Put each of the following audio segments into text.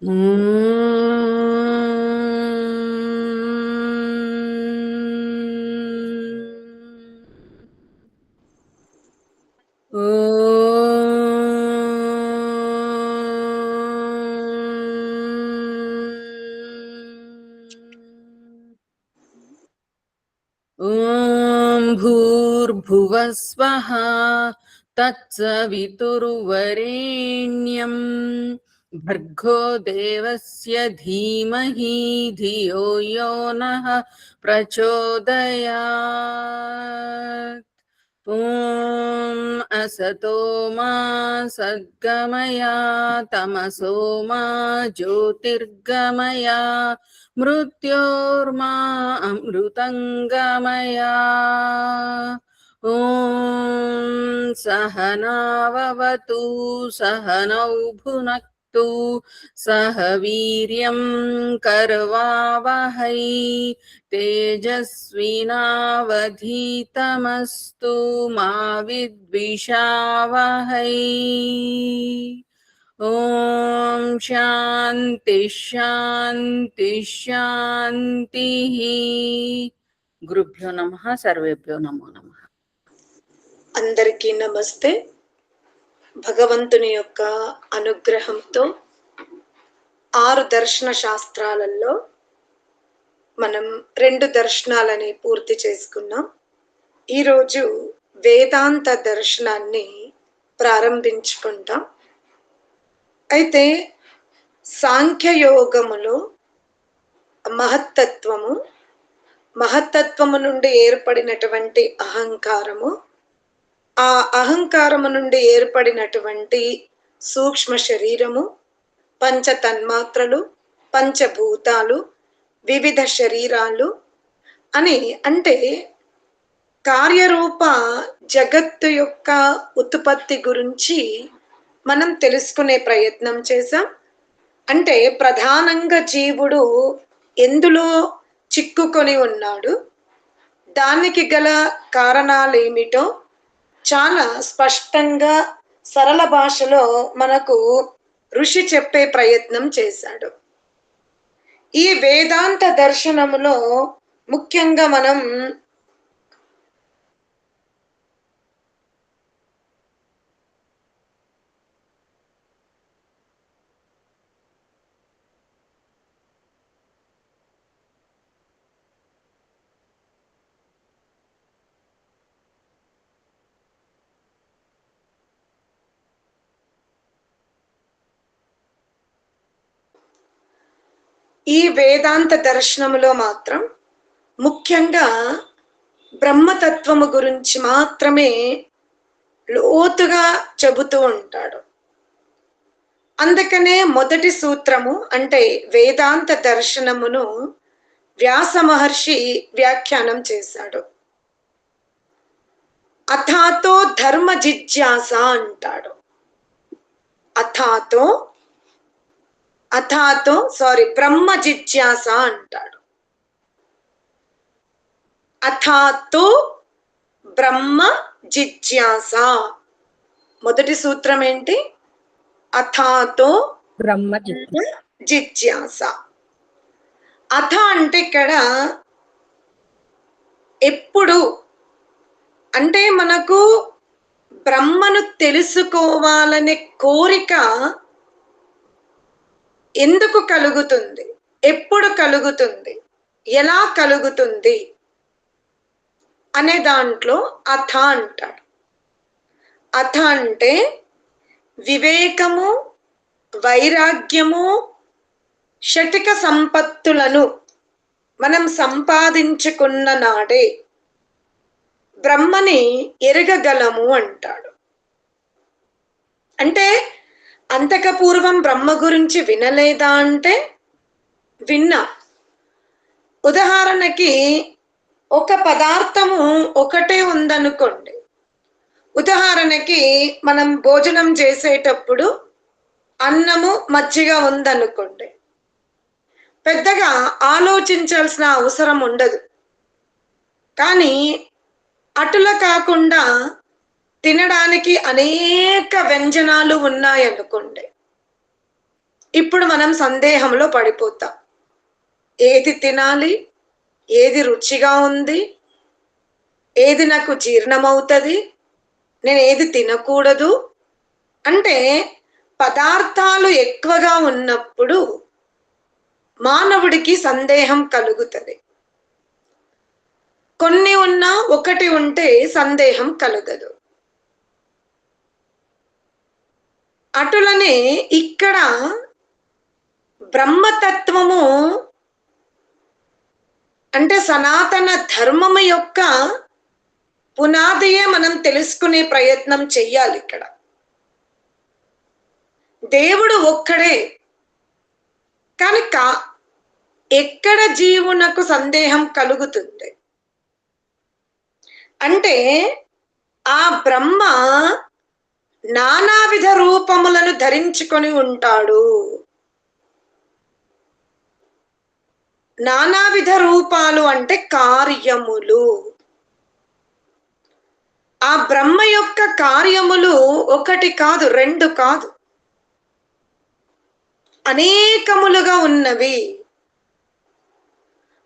ఓం భూర్భువః స్వః తత్సవితుర్వరేణ్యం భర్గో దేవస్య ధీమహి ధియో యో నః ప్రచోదయాత్. ఓం అసతో మా సద్గమయ తమసో మా జ్యోతిర్గమయ మృత్యోర్మా అమృతంగమయ. ఓం సహనావవతు సహనౌ భునక్తు సహ వీర్యం కర్వావహై తేజస్వినావధీతమస్తు మా విద్విషావహై. ఓం శాంతి శాంతి శాంతి. గురుభ్యో నమః. సర్వేభ్యో నమో నమః. అందరికీ నమస్తే. భగవంతుని యొక్క అనుగ్రహంతో 6 దర్శన శాస్త్రాలలో మనం 2 దర్శనాలని పూర్తి చేసుకున్నాం. ఈరోజు వేదాంత దర్శనాన్ని ప్రారంభించుకుంటాం. అయితే సాంఖ్యయోగములో మహత్తత్వము నుండి ఏర్పడినటువంటి అహంకారము, ఆ అహంకారము నుండి ఏర్పడినటువంటి సూక్ష్మ శరీరము, పంచ తన్మాత్రలు, పంచభూతాలు, వివిధ శరీరాలు అని, అంటే కార్యరూప జగత్తు యొక్క ఉత్పత్తి గురించి మనం తెలుసుకునే ప్రయత్నం చేశాం. అంటే ప్రధానంగా జీవుడు ఎందులో చిక్కుకొని ఉన్నాడు, దానికి గల కారణాలు ఏమిటో చాలా స్పష్టంగా సరళ భాషలో మనకు ఋషి చెప్పే ప్రయత్నం చేశాడు. ఈ వేదాంత దర్శనములో ముఖ్యంగా మనం ఈ వేదాంత దర్శనములో మాత్రం ముఖ్యంగా బ్రహ్మతత్వము గురించి మాత్రమే లోతుగా చెబుతూ ఉంటాడు. అందుకనే మొదటి సూత్రము అంటే వేదాంత దర్శనమును వ్యాస మహర్షి వ్యాఖ్యానం చేశాడు. అథాతో ధర్మ జిజ్ఞాస అంటాడు. బ్రహ్మ జిజ్ఞాస అంటాడు. అథాతో బ్రహ్మ జిజ్ఞాస. మొదటి సూత్రం ఏంటి? అథాతో బ్రహ్మ జిజ్ఞాస. అథ అంటే ఇక్కడ ఎప్పుడు అంటే మనకు బ్రహ్మను తెలుసుకోవాలనే కోరిక ఎందుకు కలుగుతుంది, ఎప్పుడు కలుగుతుంది, ఎలా కలుగుతుంది అనే దాంట్లో అథ అంటాడు. అథ అంటే వివేకము, వైరాగ్యము, షటిక సంపత్తులను మనం సంపాదించుకున్న నాడే బ్రహ్మని ఎరగగలము అంటాడు. అంటే అంతక పూర్వం బ్రహ్మ గురించి వినలేదా అంటే విన్నా. ఉదాహరణకి ఒక పదార్థము ఒకటే ఉందనుకోండి. ఉదాహరణకి మనం భోజనం చేసేటప్పుడు అన్నము మజ్జిగ ఉందనుకోండి, పెద్దగా ఆలోచించాల్సిన అవసరం ఉండదు. కానీ అటుల కాకుండా తినడానికి అనేక వ్యంజనాలు ఉన్నాయనుకోండి, ఇప్పుడు మనం సందేహంలో పడిపోతాం. ఏది తినాలి, ఏది రుచిగా ఉంది, ఏది నాకు జీర్ణమవుతుంది, నేను ఏది తినకూడదు అంటే పదార్థాలు ఎక్కువగా ఉన్నప్పుడు మానవుడికి సందేహం కలుగుతుంది. కొన్ని ఉన్నా ఒకటి ఉంటే సందేహం కలగదు. అటులనే ఇక్కడ బ్రహ్మతత్వము అంటే సనాతన ధర్మము యొక్క పునాదియే మనం తెలుసుకునే ప్రయత్నం చెయ్యాలి. ఇక్కడ దేవుడు ఒక్కడే, కానీ ఎక్కడ జీవునకు సందేహం కలుగుతుంది అంటే ఆ బ్రహ్మ నానావిధ రూపములను ధరించుకొని ఉంటాడు. నానావిధ రూపాలు అంటే కార్యములు. ఆ బ్రహ్మ యొక్క కార్యములు ఒకటి కాదు, రెండు కాదు, అనేకములుగా ఉన్నవి.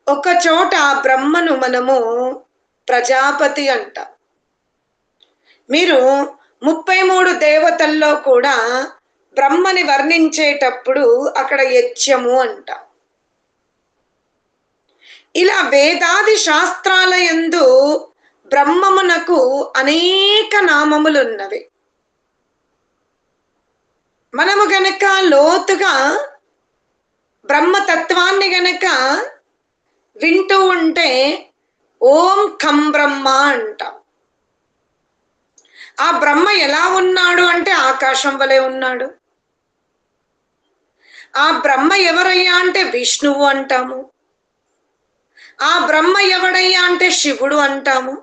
ఒక చోట బ్రహ్మను మనము ప్రజాపతి అంటాం. మీరు 33 దేవతల్లో కూడా బ్రహ్మని వర్ణించేటప్పుడు అక్కడ యజ్ఞము అంటాం. ఇలా వేదాది శాస్త్రాల యందు బ్రహ్మమునకు అనేక నామములున్నవి. మనము గనక లోతుగా బ్రహ్మతత్వాన్ని గనక వింటూ ఉంటే ఓం ఖం బ్రహ్మ అంటాం. ఆ బ్రహ్మ ఎలా ఉన్నాడు అంటే ఆకాశం వలె ఉన్నాడు. ఆ బ్రహ్మ ఎవరయ్యా అంటే విష్ణువు అంటాము. ఆ బ్రహ్మ ఎవడయ్యా అంటే శివుడు అంటాము.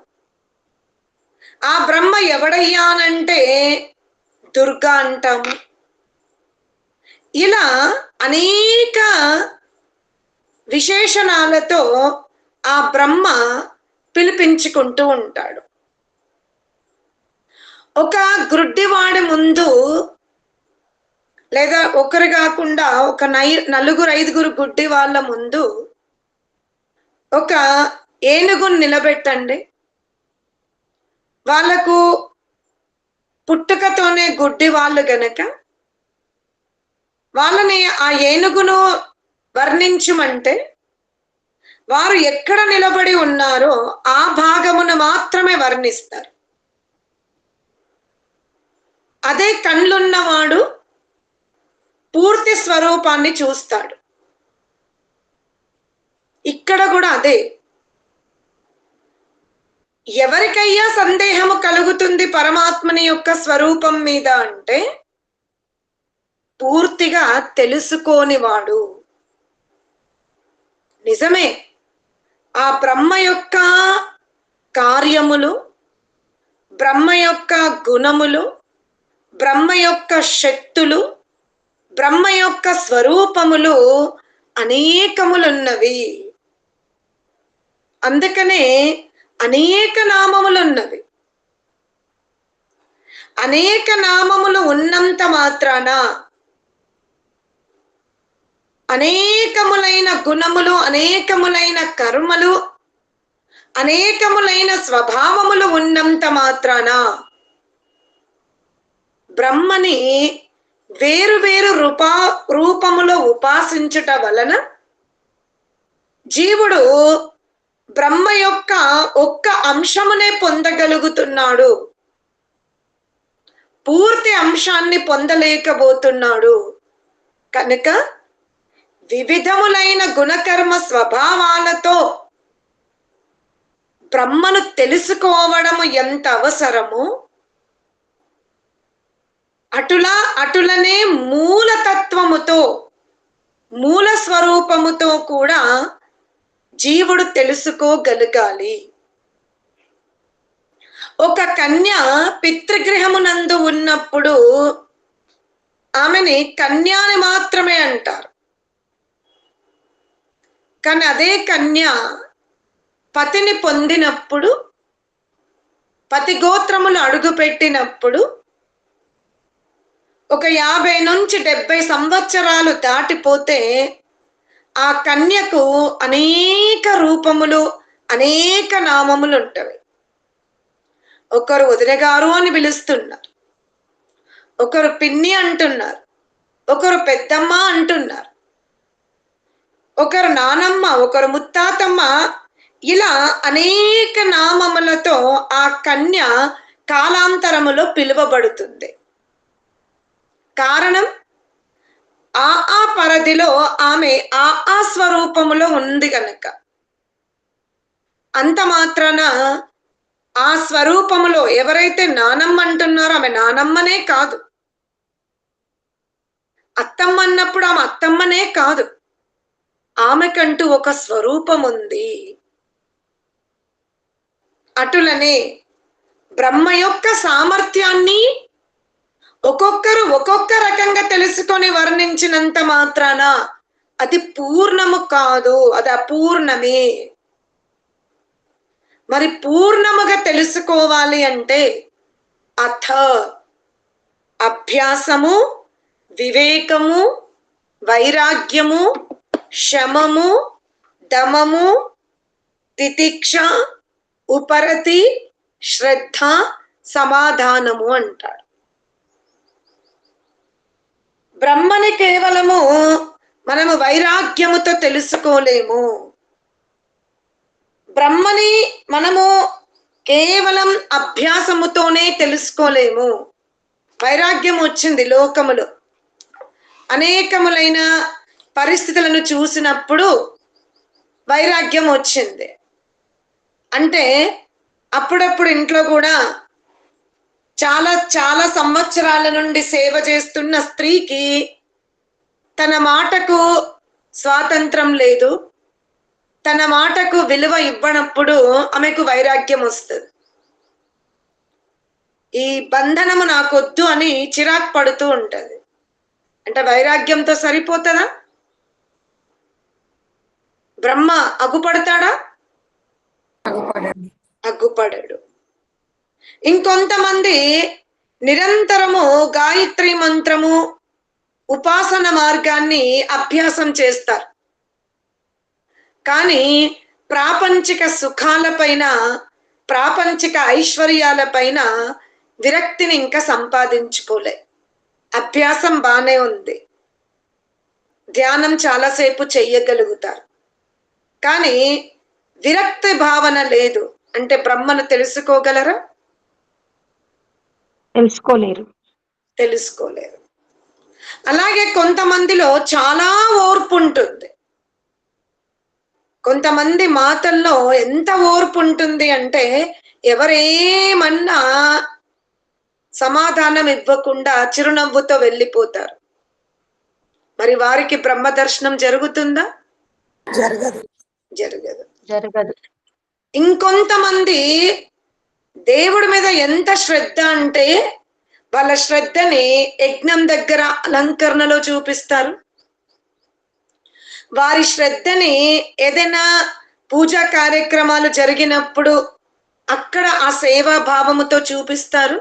ఆ బ్రహ్మ ఎవడయ్యా అనంటే దుర్గా అంటాము. ఇలా అనేక విశేషణాలతో ఆ బ్రహ్మ పిలిపించుకుంటూ ఉంటాడు. ఒక గ్రుడ్డివాడి ముందు లేదా ఒకరు కాకుండా ఒక 4-5 గుడ్డి వాళ్ళ ముందు ఒక ఏనుగును నిలబెట్టండి. వాళ్లకు పుట్టుకతోనే గుడ్డి వాళ్ళు గనక వాళ్ళని ఆ ఏనుగును వర్ణించమంటే వారు ఎక్కడ నిలబడి ఉన్నారో ఆ భాగమును మాత్రమే వర్ణిస్తారు. అదే కళ్ళున్నవాడు పూర్తి స్వరూపాన్ని చూస్తాడు. ఇక్కడ కూడా అదే. ఎవరికయ్యా సందేహము కలుగుతుంది పరమాత్మని యొక్క స్వరూపం మీద అంటే పూర్తిగా తెలుసుకోనివాడు. నిజమే, ఆ బ్రహ్మ యొక్క కార్యములు, బ్రహ్మ యొక్క గుణములు, బ్రహ్మ యొక్క శక్తులు, బ్రహ్మ యొక్క స్వరూపములు అనేకములున్నవి. అందుకనే అనేక నామములున్నవి. అనేక నామములు ఉన్నంత మాత్రాన అనేకములైన గుణములు, అనేకములైన కర్మలు, అనేకములైన స్వభావములు ఉన్నంత మాత్రాన బ్రహ్మని వేరు వేరు రూపములో ఉపాసించుట వలన జీవుడు బ్రహ్మ యొక్క ఒక్క అంశమునే పొందగలుగుతున్నాడు, పూర్తి అంశాన్ని పొందలేకపోతున్నాడు. కనుక వివిధములైన గుణకర్మ స్వభావాలతో బ్రహ్మను తెలుసుకోవడము ఎంత అవసరమో అటులనే మూలతత్వముతో, మూల స్వరూపముతో కూడా జీవుడు తెలుసుకోగలగాలి. ఒక కన్య పితృగృహమునందు ఉన్నప్పుడు ఆమెని కన్యాని మాత్రమే అంటారు. కానీ అదే కన్య పతిని పొందినప్పుడు, పతి గోత్రములు అడుగుపెట్టినప్పుడు ఒక 50 నుంచి 70 సంవత్సరాలు దాటిపోతే ఆ కన్యకు అనేక రూపములు, అనేక నామములు ఉంటవి. ఒకరు వదిన గారు అని పిలుస్తున్నారు, ఒకరు పిన్ని అంటున్నారు, ఒకరు పెద్దమ్మ అంటున్నారు, ఒకరు నానమ్మ, ఒకరు ముత్తాతమ్మ. ఇలా అనేక నామములతో ఆ కన్య కాలాంతరములో పిలువబడుతుంది. కారణం, ఆ పరిధిలో ఆమె ఆ స్వరూపములో ఉంది గనక. అంత మాత్రాన ఆ స్వరూపములో ఎవరైతే నానమ్మ అంటున్నారో ఆమె నానమ్మనే కాదు, అత్తమ్మ అన్నప్పుడు ఆమె అత్తమ్మనే కాదు, ఆమెకంటూ ఒక స్వరూపం ఉంది. అటులనే బ్రహ్మ యొక్క సామర్థ్యాన్ని ఒక్కొక్కరు ఒక్కొక్క రకంగా తెలుసుకొని వర్ణించినంత మాత్రాన అది పూర్ణము కాదు, అది అపూర్ణమే. మరి పూర్ణముగా తెలుసుకోవాలి అంటే అభ్యాసము, వివేకము, వైరాగ్యము, శమము, దమము, తితిక్ష, ఉపరతి, శ్రద్ధ, సమాధానము అంటాడు. బ్రహ్మని కేవలము మనము వైరాగ్యముతో తెలుసుకోలేము. బ్రహ్మని మనము కేవలం అభ్యాసముతోనే తెలుసుకోలేము. వైరాగ్యం వచ్చింది లోకములో, అనేకములైన పరిస్థితులను చూసినప్పుడు వైరాగ్యం వచ్చింది. అంటే అప్పుడప్పుడు ఇంట్లో కూడా చాలా చాలా సంవత్సరాల నుండి సేవ చేస్తున్న స్త్రీకి తన మాటకు స్వాతంత్రం లేదు, తన మాటకు విలువ ఇవ్వనప్పుడు ఆమెకు వైరాగ్యం వస్తుంది. ఈ బంధనము నాకొద్దు అని చిరాకు పడుతూ ఉంటది. అంటే వైరాగ్యంతో సరిపోతుందా? బ్రహ్మ అగ్గుపడతాడా? అగ్గుపడడు. ఇంకొంతమంది నిరంతరము గాయత్రి మంత్రము, ఉపాసన మార్గాన్ని అభ్యాసం చేస్తారు, కానీ ప్రాపంచిక సుఖాలపైన, ప్రాపంచిక ఐశ్వర్యాలపైన విరక్తిని ఇంకా సంపాదించుకోలే. అభ్యాసం బానే ఉంది, ధ్యానం చాలాసేపు చెయ్యగలుగుతారు, కానీ విరక్తి భావన లేదు. అంటే బ్రహ్మను తెలుసుకోగలరా? తెలుసుకోలేరు. అలాగే కొంతమందిలో చాలా ఓర్పు ఉంటుంది. కొంతమంది మాటల్లో ఎంత ఓర్పు ఉంటుంది అంటే ఎవరేమన్నా సమాధానం ఇవ్వకుండా చిరునవ్వుతో వెళ్ళిపోతారు. మరి వారికి బ్రహ్మ దర్శనం జరుగుతుందా? జరగదు. జరగదు. జరగదు. ఇంకొంతమంది దేవుడి మీద ఎంత శ్రద్ధ అంటే వాళ్ళ శ్రద్ధని యజ్ఞం దగ్గర అలంకరణలో చూపిస్తారు. వారి శ్రద్ధని ఏదైనా పూజా కార్యక్రమాలు జరిగినప్పుడు అక్కడ ఆ సేవా భావముతో చూపిస్తారు.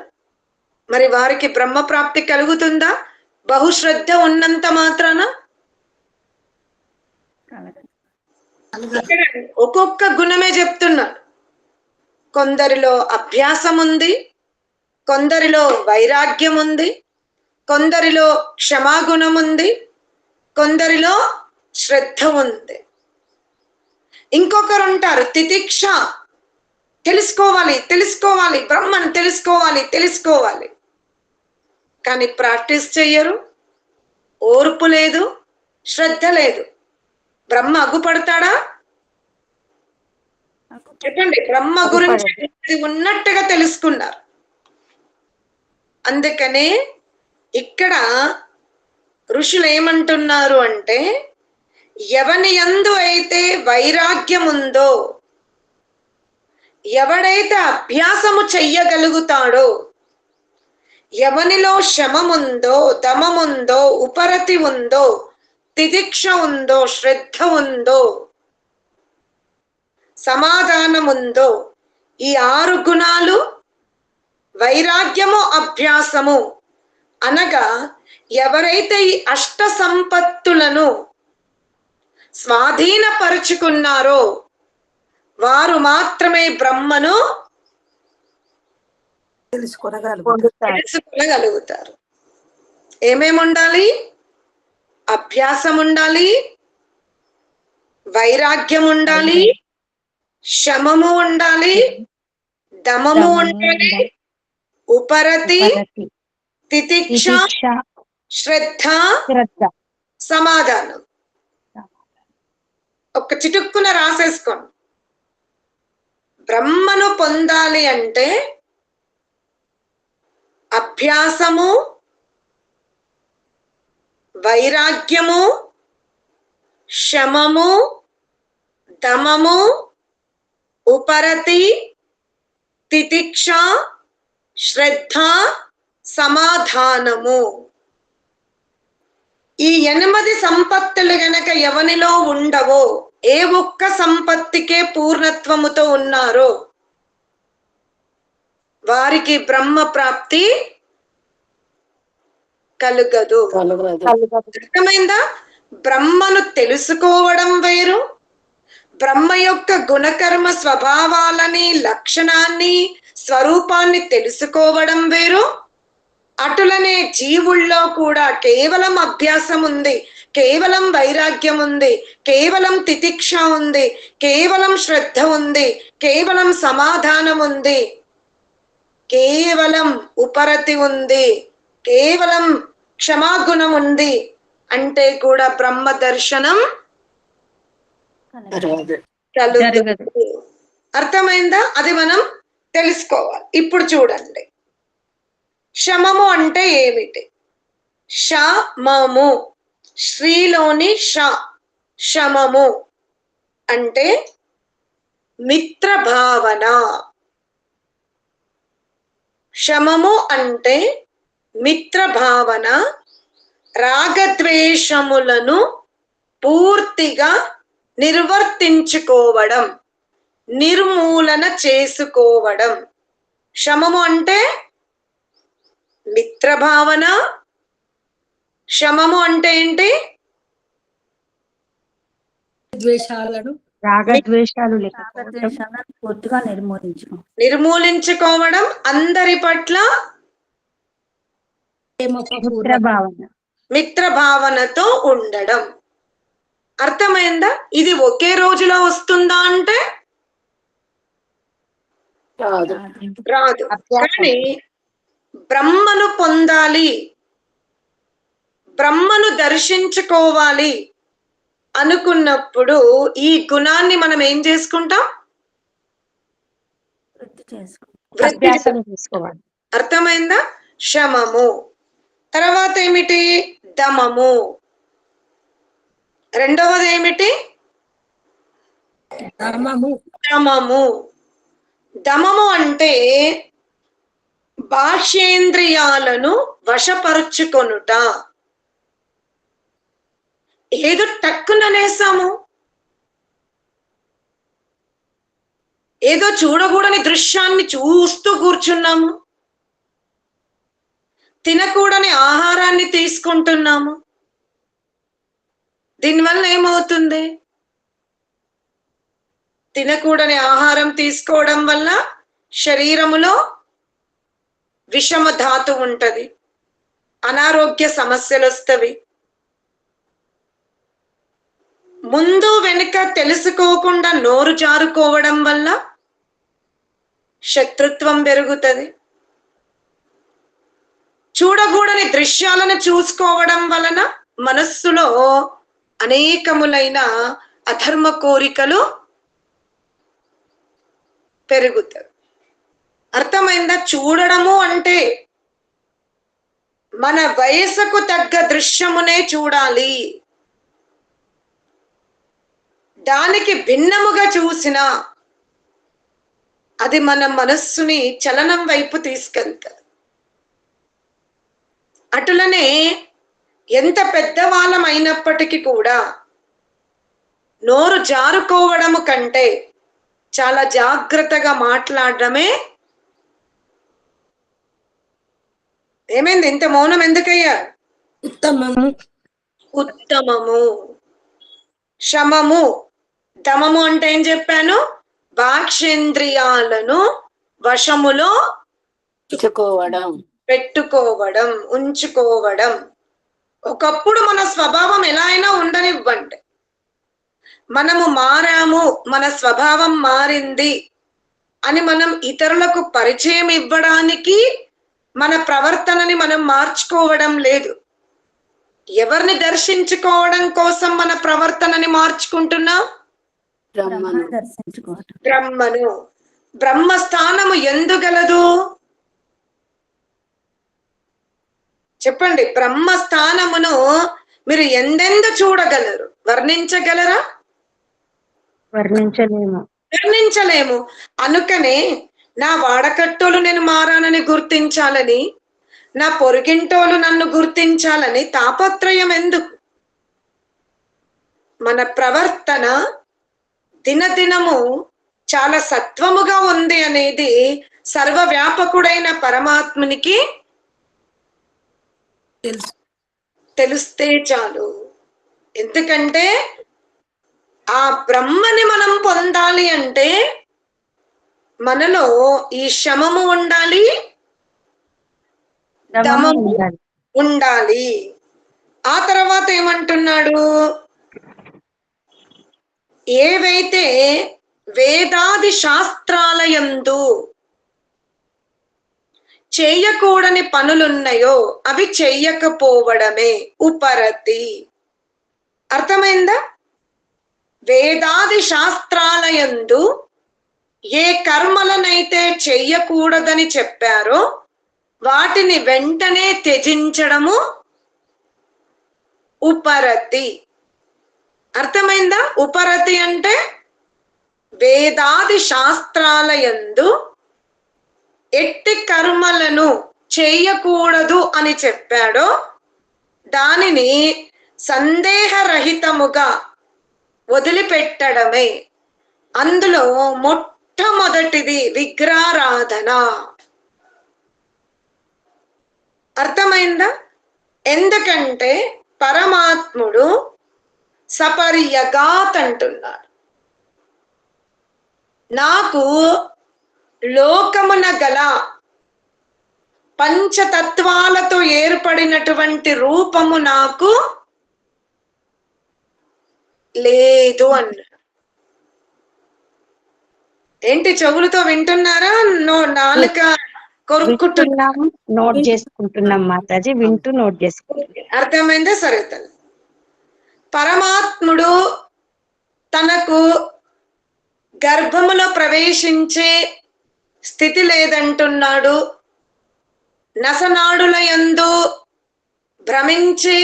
మరి వారికి బ్రహ్మ ప్రాప్తి కలుగుతుందా? బహుశ్రద్ధ ఉన్నంత మాత్రాన? ఇక్కడ ఒక్కొక్క గుణమే చెప్తున్నాడు. కొందరిలో అభ్యాసం ఉంది, కొందరిలో వైరాగ్యం ఉంది, కొందరిలో క్షమాగుణం ఉంది, కొందరిలో శ్రద్ధ ఉంది. ఇంకొకరు ఉంటారు తితిక్ష, తెలుసుకోవాలి తెలుసుకోవాలి, బ్రహ్మను తెలుసుకోవాలి తెలుసుకోవాలి, కానీ ప్రాక్టీస్ చెయ్యరు, ఓర్పు లేదు, శ్రద్ధ లేదు. బ్రహ్మ అగ్గుపడతాడా? చెప్పండి. బ్రహ్మ గురించి ఉన్నట్టుగా తెలుసుకున్నారు. అందుకనే ఇక్కడ ఋషులు ఏమంటున్నారు అంటే, ఎవని యందు అయితే వైరాగ్యం ఉందో, ఎవడైతే అభ్యాసము చెయ్యగలుగుతాడో, ఎవనిలో శమముందో, దమముందో, ఉపరతి ఉందో, తితిక్ష ఉందో, శ్రద్ధ ఉందో, సమాధానముందో, ఈ 6 గుణాలు వైరాగ్యము, అభ్యాసము అనగా ఎవరైతే ఈ అష్ట సంపత్తులను స్వాధీనపరుచుకున్నారో వారు మాత్రమే బ్రహ్మను తెలుసుకోగలుగుతారు. ఏమేమి ఉండాలి? అభ్యాసం ఉండాలి, వైరాగ్యం ఉండాలి, శమము ఉండాలి, దమము ఉండాలి, ఉపరతి, తితిక్ష, శ్రద్ధ, సమాధానం. ఒక చిటుక్కున రాసేసుకోండి. బ్రహ్మను పొందాలి అంటే అభ్యాసము, వైరాగ్యము, శమము, దమము, ఉపరతి, తితిక్ష, శ్రద్ధ, సమాధానము. ఈ 8 సంపత్తులు గనక ఎవనిలో ఉండవో, ఏ ఒక్క సంపత్తికే పూర్ణత్వముతో ఉన్నారో వారికి బ్రహ్మ ప్రాప్తి కలుగదు. అర్థమైందా? బ్రహ్మను తెలుసుకోవడం వేరు, బ్రహ్మ యొక్క గుణకర్మ స్వభావాలని, లక్షణాన్ని, స్వరూపాన్ని తెలుసుకోవడం వేరు. అటులనే జీవుల్లో కూడా కేవలం అభ్యాసం ఉంది, కేవలం వైరాగ్యం ఉంది, కేవలం తితిక్ష ఉంది, కేవలం శ్రద్ధ ఉంది, కేవలం సమాధానం ఉంది, కేవలం ఉపరతి ఉంది, కేవలం క్షమాగుణం ఉంది అంటే కూడా బ్రహ్మ దర్శనం కలుగదు. అర్థమైందా? అది మనం తెలుసుకోవాలి. ఇప్పుడు చూడండి, శమము అంటే ఏమిటి? శమము, శ్రీలోని ష, శమము అంటే మిత్ర భావన. శమము అంటే మిత్ర భావన, రాగద్వేషములను పూర్తిగా నిర్వర్తించుకోవడం, నిర్మూలన చేసుకోవడం. శమము అంటే మిత్ర భావన. శమము అంటే ఏంటి? రాగద్వేషాలు పూర్తిగా నిర్మూలించుకోవడం, అందరి పట్ల మిత్ర భావనతో ఉండడం. అర్థమైందా? ఇది ఒకే రోజులో వస్తుందా అంటే రాదు. కానీ బ్రహ్మను పొందాలి, బ్రహ్మను దర్శించుకోవాలి అనుకున్నప్పుడు ఈ గుణాన్ని మనం ఏం చేసుకుంటాం? అర్థమైందా? శమము. తర్వాత ఏమిటి? దమము. రెండవది ఏమిటి? దమము. దమము అంటే బాహ్యేంద్రియాలను వశపరుచుకొనుట. ఏదో టక్కుననేసాము, ఏదో చూడకూడని దృశ్యాన్ని చూస్తూ కూర్చున్నాము, తినకూడని ఆహారాన్ని తీసుకుంటున్నాము. దీనివల్ల ఏమవుతుంది? తినకూడని ఆహారం తీసుకోవడం వల్ల శరీరములో విషమ ధాతు ఉంటది, అనారోగ్య సమస్యలు వస్తవి. ముందు వెనుక తెలుసుకోకుండా నోరు జారుకోవడం వల్ల శత్రుత్వం పెరుగుతుంది. చూడకూడని దృశ్యాలను చూసుకోవడం వలన మనస్సులో అనేకములైన అధర్మ కోరికలు పెరుగుతాయి. అర్థమైందా? చూడడము అంటే మన వయసుకు తగ్గ దృశ్యమునే చూడాలి. దానికి భిన్నముగా చూసినా అది మన మనస్సుని చలనం వైపు తీసుకెళ్తారు. అటులనే ఎంత పెద్దవాళ్ళం అయినప్పటికీ కూడా నోరు జారుకోవడము కంటే చాలా జాగ్రత్తగా మాట్లాడడమే ఏమైంది? ఇంత మౌనం ఎందుకయ్యా? ఉత్తమము. ఉత్తమము. శమము. దమము అంటే ఏం చెప్పాను? బాహ్యేంద్రియాలను వశములో పెట్టుకోవడం, ఉంచుకోవడం. ఒకప్పుడు మన స్వభావం ఎలా అయినా ఉండనివ్వండి, మనము మారాము, మన స్వభావం మారింది అని మనం ఇతరులకు పరిచయం ఇవ్వడానికి మన ప్రవర్తనని మనం మార్చుకోవడం లేదు. ఎవరిని దర్శించుకోవడం కోసం మన ప్రవర్తనని మార్చుకుంటున్నాం? బ్రహ్మను దర్శించుకోవటం. బ్రహ్మను. బ్రహ్మస్థానము ఎందుగలదు? చెప్పండి. బ్రహ్మస్థానమును మీరు ఎందెందు చూడగలరు? వర్ణించగలరా? వర్ణించలేము. వర్ణించలేము. అనుకనే నా వాడకట్టోలు నేను మారానని గుర్తించాలని, నా పొరుగింటోలు నన్ను గుర్తించాలని తాపత్రయం ఎందుకు? మన ప్రవర్తన దినదినము చాలా సత్వముగా ఉంది అనేది సర్వవ్యాపకుడైన పరమాత్మునికి తెలిస్తే చాలు. ఎందుకంటే ఆ బ్రహ్మని మనం పొందాలి అంటే మనలో ఈ శమము ఉండాలి, దమము ఉండాలి. ఆ తర్వాత ఏమంటున్నాడు? ఏవైతే వేదాది శాస్త్రాలయందు చెయ్యకూడని పనులున్నాయో అవి చెయ్యకపోవడమే ఉపరతి. అర్థమైందా? వేదాది శాస్త్రాలయందు ఏ కర్మలనైతే చెయ్యకూడదని చెప్పారో వాటిని వెంటనే త్యజించడము ఉపరతి. అర్థమైందా? ఉపరతి అంటే వేదాది శాస్త్రాలయందు ఎట్టి కర్మలను చేయకూడదు అని చెప్పాడో దానిని సందేహరహితముగా వదిలిపెట్టడమే. అందులో మొట్టమొదటిది విగ్రహారాధన. అర్థమైందా? ఎందుకంటే పరమాత్ముడు సపర్యగాత్ అంటున్నాడు. నాకు లోకమున గల పంచతత్వాలతో ఏర్పడినటువంటి రూపము నాకు లేదు అన్నాడు. ఏంటి చెవులతో వింటున్నారా? నాలుక కొరుక్కుంటున్నాము, నోట్ చేసుకుంటున్నాం మాతాజీ, వింటూ నోట్ చేసుకుంటున్నాం. అర్థమైందా? సరే తల్లి. పరమాత్ముడు తనకు గర్భములో ప్రవేశించే స్థితి లేదంటున్నాడు. నసనాడుల యందు భ్రమించే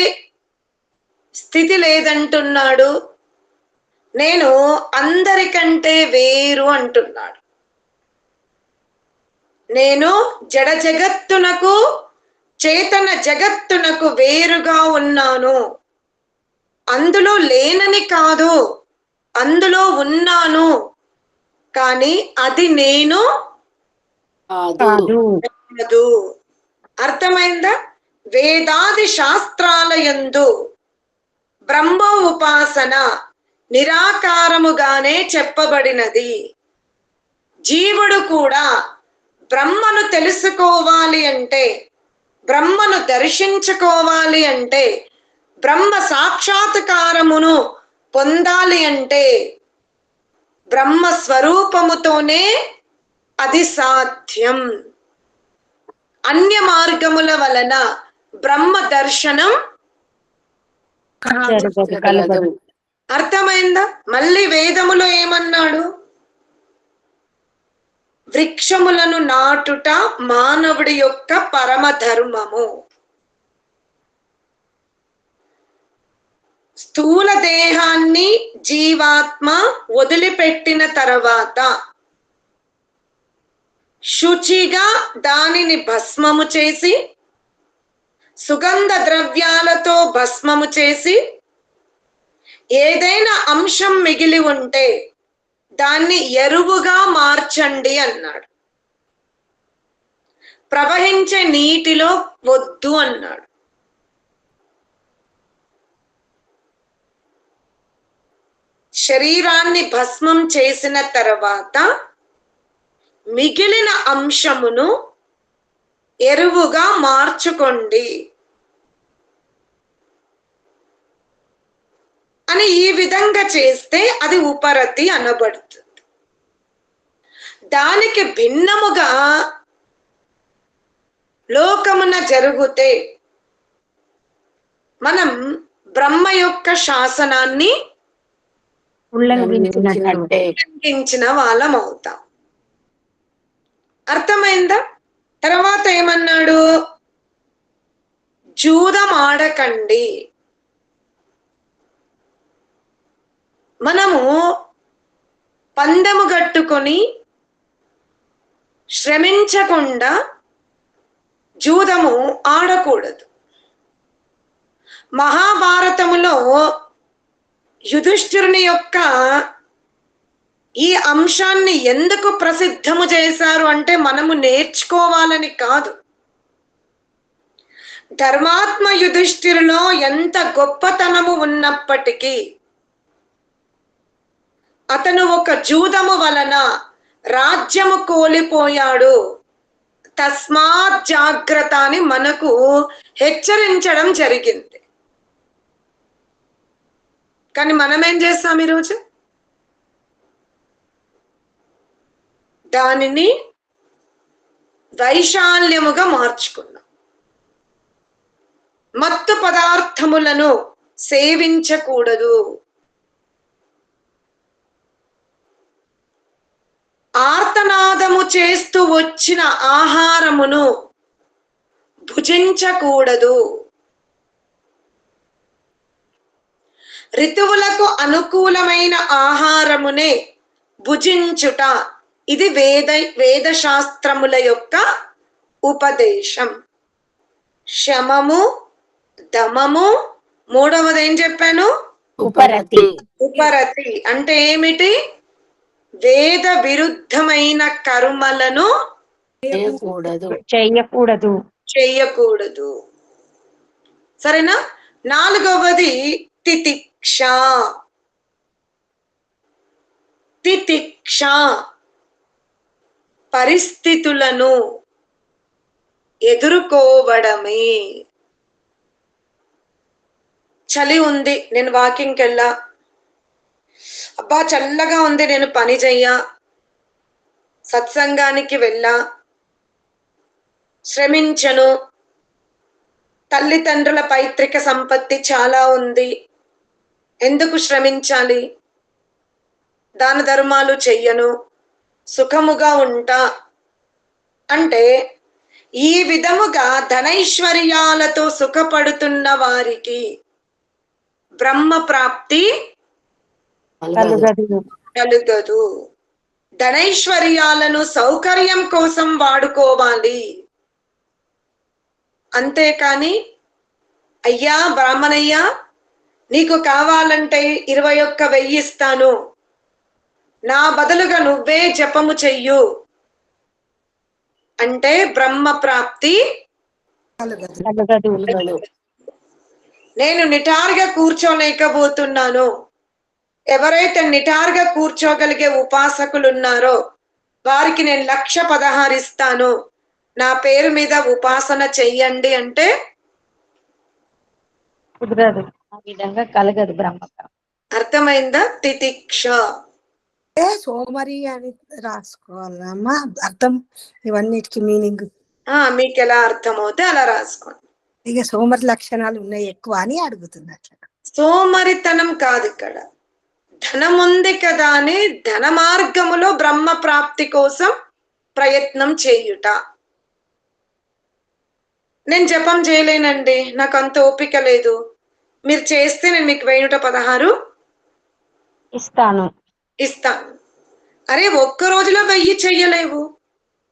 స్థితి లేదంటున్నాడు. నేను అందరికంటే వేరు అంటున్నాడు. నేను జడ జగత్తునకు చేతన జగత్తునకు వేరుగా ఉన్నాను. అందులో లేనని కాదు, అందులో ఉన్నాను, కానీ అది నేను కాదు. అర్థమైందా? వేదాది శాస్త్రాలయందు బ్రహ్మ ఉపాసన నిరాకారముగానే చెప్పబడినది. జీవుడు కూడా బ్రహ్మను తెలుసుకోవాలి అంటే, బ్రహ్మను దర్శించుకోవాలి అంటే, బ్రహ్మ సాక్షాత్కారమును పొందాలి అంటే బ్రహ్మ స్వరూపముతోనే అది సాధ్యం. అన్య మార్గముల వలన బ్రహ్మ దర్శనం అర్థమైందా? మళ్ళీ వేదములో ఏమన్నాడు? వృక్షములను నాటుట మానవుడి యొక్క పరమ ధర్మము. స్థూల దేహాన్ని జీవాత్మ వదిలిపెట్టిన తర్వాత శుచిగా దానిని భస్మము చేసి, సుగంధ ద్రవ్యాలతో భస్మము చేసి, ఏదైనా అంశం మిగిలి ఉంటే దాన్ని ఎరువుగా మార్చండి అన్నాడు. ప్రవహించే నీటిలో వద్దు అన్నాడు. శరీరాన్ని భస్మం చేసిన తర్వాత మిగిలిన అంశమును ఎరువుగా మార్చుకోండి అని ఈ విధంగా చేస్తే అది ఉపరతి అనబడుతుంది. దానికి భిన్నముగా లోకమున జరిగితే మనం బ్రహ్మ యొక్క శాసనాన్ని ఉల్లంఘించిన వాళ్ళం అవుతాం. అర్థమైందా? తర్వాత ఏమన్నాడు? జూదం ఆడకండి. మనము పందెము గట్టుకొని శ్రమించకుండా జూదము ఆడకూడదు. మహాభారతములో యుధిష్ఠిరుని యొక్క ఈ అంశాన్ని ఎందుకు ప్రసిద్ధము చేశారు అంటే మనము నేర్చుకోవాలని కాదు. ధర్మాత్మ యుధిష్ఠిరులో ఎంత గొప్పతనము ఉన్నప్పటికీ అతను ఒక జూదము వలన రాజ్యము కోల్పోయాడు. తస్మాత్ జాగ్రత్త అని మనకు హెచ్చరించడం జరిగింది. కానీ మనం ఏం చేస్తాం ఈరోజు? దానిని వైశాల్యముగా మార్చుకున్నాం. మత్తు పదార్థములను సేవించకూడదు. ఆర్తనాదము చేస్తూ వచ్చిన ఆహారమును భుజించకూడదు. ఋతువులకు అనుకూలమైన ఆహారమునే భుజించుట ఇది వేద శాస్త్రముల యొక్క ఉపదేశం. శమము, దమము, మూడవది ఏం చెప్పాను? ఉపరతి. ఉపరతి అంటే ఏమిటి? వేద విరుద్ధమైన కర్మలను చెయ్యకూడదు. సరేనా? నాలుగవది తితిక్ష. తితిక్ష పరిస్థితులను ఎదుర్కోవడమే. చలి ఉంది, నేను వాకింగ్కి వెళ్ళా. అబ్బా చల్లగా ఉంది, నేను పని చెయ్యా. సత్సంగానికి వెళ్ళా, శ్రమించను. తల్లిదండ్రుల పైతృక సంపత్తి చాలా ఉంది, ఎందుకు శ్రమించాలి? దాన ధర్మాలు చెయ్యను, సుఖముగా ఉంటా అంటే ఈ విధముగా ధనైశ్వర్యాలతో సుఖపడుతున్న వారికి బ్రహ్మ ప్రాప్తి కలుగదు. ధనైశ్వర్యాలను సౌకర్యం కోసం వాడుకోవాలి. అంతేకాని అయ్యా బ్రాహ్మణయ్యా నీకు కావాలంటే 21,000 ఇస్తాను, నా బదులుగా నువ్వే జపము చెయ్యు అంటే బ్రహ్మ ప్రాప్తి నేను నిటారుగా కూర్చోలేకపోతున్నాను. ఎవరైతే నిటారుగా కూర్చోగలిగే ఉపాసకులు ఉన్నారో వారికి నేను 1,16,000 ఇస్తాను, నా పేరు మీద ఉపాసన చెయ్యండి అంటే కుదరదు. ఆ విధంగా కలగదు బ్రహ్మక. అర్థమైందా? తితిక్ష సోమరి అని రాసుకోవాలమ్మా అర్థం. ఇవన్నిటికి మీనింగ్ మీకు ఎలా అర్థమవుతే అలా రాసుకోండి. ఇక సోమరి లక్షణాలు ఉన్నాయి ఎక్కువ అని అడుగుతున్నట్లు. సోమరితనం కాదు ఇక్కడ. ధనం ఉంది కదా అని ధన మార్గములో బ్రహ్మ ప్రాప్తి కోసం ప్రయత్నం చేయుట. నేను జపం చేయలేనండి, నాకు అంత ఓపిక లేదు, మీరు చేస్తే నేను మీకు 1,16 ఇస్తాను. అరే ఒక్క రోజులో 1000 చెయ్యలేవు,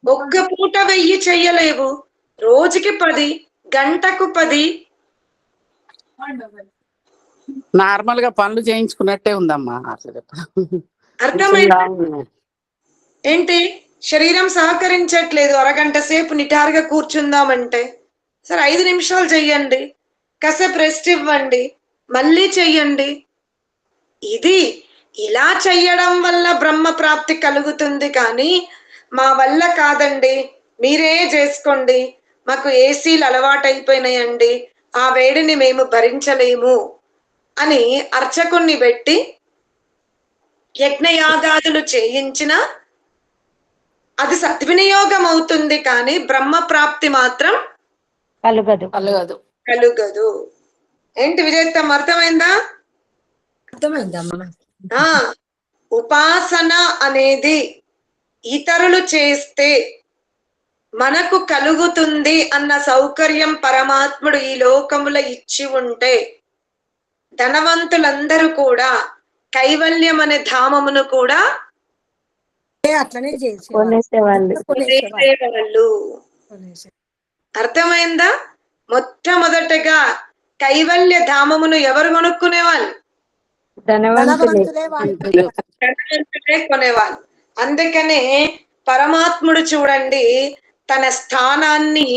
ఒక్క పూట 1000 చెయ్యలేవు, రోజుకి 10, గంటకు 10. నార్మల్ గా పనులు చేయించుకున్నట్టే ఉందమ్మా. అర్థమైంది ఏంటి? శరీరం సహకరించట్లేదు, అరగంట సేపు నిటారుగా కూర్చుందామంటే, సరే 5 నిమిషాలు చెయ్యండి, కాసేపు రెస్ట్ ఇవ్వండి, మళ్ళీ చెయ్యండి. ఇది ఇలా చెయ్యడం వల్ల బ్రహ్మ ప్రాప్తి కలుగుతుంది కానీ మా వల్ల కాదండి, మీరే చేసుకోండి, మాకు ఏసీలు అలవాటైపోయినాయండి, ఆ వేడిని మేము భరించలేము అని అర్చకుణ్ణి పెట్టి యజ్ఞయాగాదులు చేయించిన అది సద్వినియోగం అవుతుంది కానీ బ్రహ్మ ప్రాప్తి మాత్రం కలుగదు. కలుగదు. ఏంటి విజయత్తం, అర్థమైందా? అర్థమైందమ్మా. ఆ ఉపాసన అనేది ఇతరులు చేస్తే మనకు కలుగుతుంది అన్న సౌకర్యం పరమాత్ముడు ఈ లోకములో ఇచ్చి ఉంటే ధనవంతులందరూ కూడా కైవల్యం అనే ధామమును కూడా అట్లనే చేసేవాళ్ళు. కొనేసేవాళ్ళు. అర్థమైందా? మొట్టమొదటగా కైవల్య ధామమును ఎవరు కొనుక్కునేవాళ్ళు? ధనవంతులే వాళ్ళు. ధనవంతులే కొనేవాళ్ళు. అందుకనే పరమాత్ముడు చూడండి తన స్థానాన్ని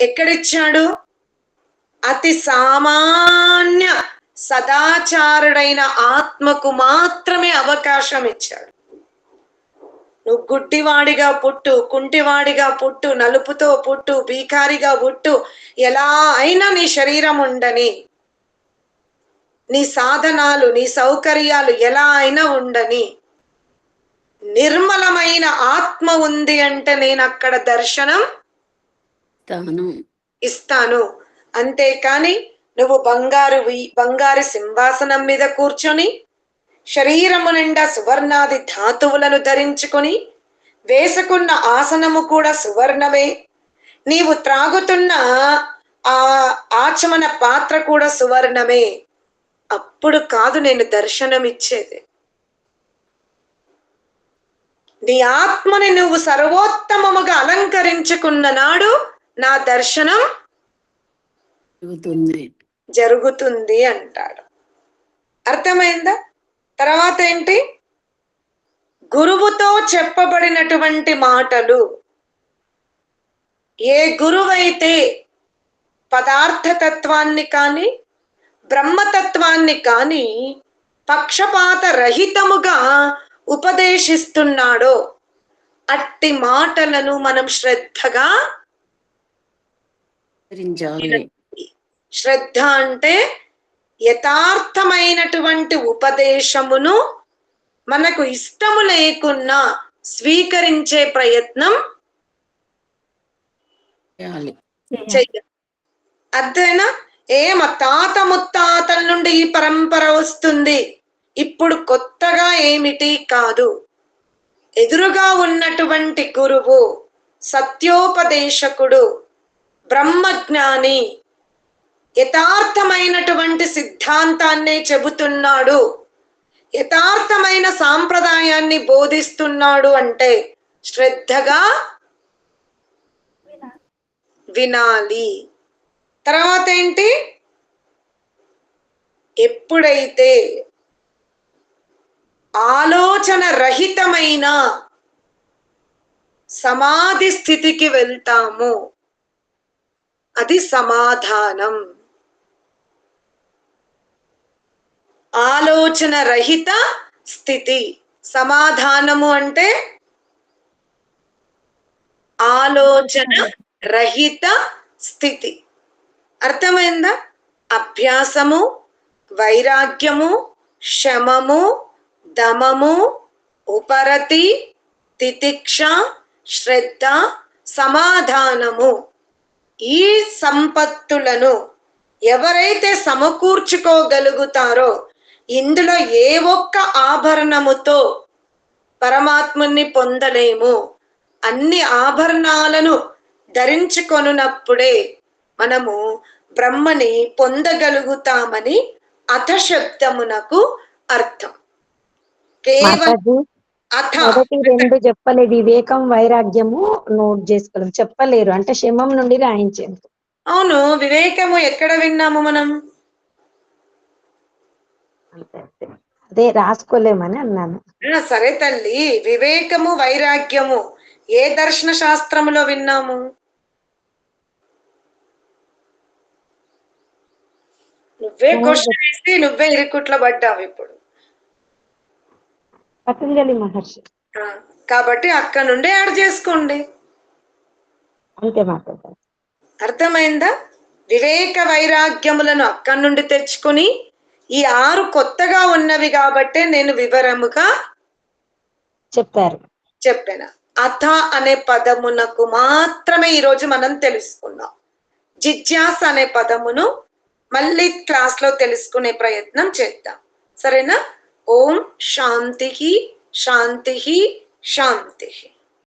ఎక్కడిచ్చాడు? అతి సామాన్య సదాచారుడైన ఆత్మకు మాత్రమే అవకాశం ఇచ్చాడు. నువ్వు గుడ్డివాడిగా పుట్టు, కుంటివాడిగా పుట్టు, నలుపుతో పుట్టు, బీకారిగా పుట్టు, ఎలా అయినా నీ శరీరం ఉండని, నీ సాధనాలు నీ సౌకర్యాలు ఎలా అయినా ఉండని, నిర్మలమైన ఆత్మ ఉంది అంటే నేను అక్కడ దర్శనం ఇస్తాను. అంతేకాని నువ్వు బంగారు సింహాసనం మీద కూర్చొని శరీరము నిండా సువర్ణాది ధాతువులను ధరించుకొని వేసుకున్న ఆసనము కూడా సువర్ణమే, నీవు త్రాగుతున్న ఆ ఆచమన పాత్ర కూడా సువర్ణమే, అప్పుడు కాదు నేను దర్శనం ఇచ్చేది. నీ ఆత్మని నువ్వు సర్వోత్తమముగా అలంకరించుకున్న నాడు నా దర్శనం జరుగుతుంది అంటాడు. అర్థమైందా? తర్వాత ఏంటి? గురువుతో చెప్పబడినటువంటి మాటలు. ఏ గురువైతే పదార్థతత్వాన్ని కానీ బ్రహ్మతత్వాన్ని కానీ పక్షపాత రహితముగా ఉపదేశిస్తున్నాడో అట్టి మాటలను మనం శ్రద్ధగా శ్రద్ధ అంటే యథార్థమైనటువంటి ఉపదేశమును మనకు ఇష్టము లేకున్నా స్వీకరించే ప్రయత్నం చెయ్యాలి. అదేనా? మా తాత ముత్తాతల నుండి ఈ పరంపర వస్తుంది, ఇప్పుడు కొత్తగా ఏమిటి కాదు. ఎదురుగా ఉన్నటువంటి గురువు సత్యోపదేశకుడు బ్రహ్మజ్ఞాని యథార్థమైనటువంటి సిద్ధాంతాన్నే చెబుతున్నాడు, యథార్థమైన సాంప్రదాయాన్ని బోధిస్తున్నాడు అంటే శ్రద్ధగా వినాలి. తర్వాత ఏంటి? ఎప్పుడైతే ఆలోచన రహితమైన సమాధి స్థితికి వెళ్తాము అది సమాధానం. ఆలోచన రహిత స్థితి సమాధానము అంటే ఆలోచన రహిత స్థితి. అర్థమైందా? అభ్యాసము, వైరాగ్యము, శమము, దమము, ఉపరతి, తితిక్ష, శ్రద్ధ, సమాధానము, ఈ సంపత్తులను ఎవరైతే సమకూర్చుకోగలుగుతారో ఇందులో ఏ ఒక్క ఆభరణముతో పరమాత్ముని పొందలేము. అన్ని ఆభరణాలను ధరించుకొనున్నప్పుడే మనము బ్రహ్మని పొందగలుగుతామని అథశబ్దమునకు అర్థం. కేవలం మొదటి రెండు చెప్పలేదు, వివేకం వైరాగ్యము నోట్ చేసుకోలేం, చెప్పలేరు అంటే శమం నుండి రాయించాము. అవును, వివేకము ఎక్కడ విన్నాము మనం? అదే రాసుకోలేమని అన్నాను. సరే తల్లి, వివేకము వైరాగ్యము ఏ దర్శన శాస్త్రములో విన్నాము? నువ్వే క్వశ్చన్ వేసి నువ్వే ఇరుకుట్లో పడ్డావు ఇప్పుడు. పతంజలి మహర్షి. కాబట్టి అక్కడ నుండే యాడ్ చేసుకోండి. అంతే మాట్లాడతారు. అర్థమైందా? వివేక వైరాగ్యములను అక్కడి నుండి తెచ్చుకుని ఈ 6 కొత్తగా ఉన్నవి కాబట్టే నేను వివరముగా చెప్పారు. చెప్పాను. అథ అనే పదమునకు మాత్రమే ఈరోజు మనం తెలుసుకున్నాం. జిజ్ఞాస అనే పదమును మళ్ళీ క్లాస్ లో తెలుసుకునే ప్రయత్నం చేద్దాం. సరేనా? ఓం శాంతి శాంతి శాంతి.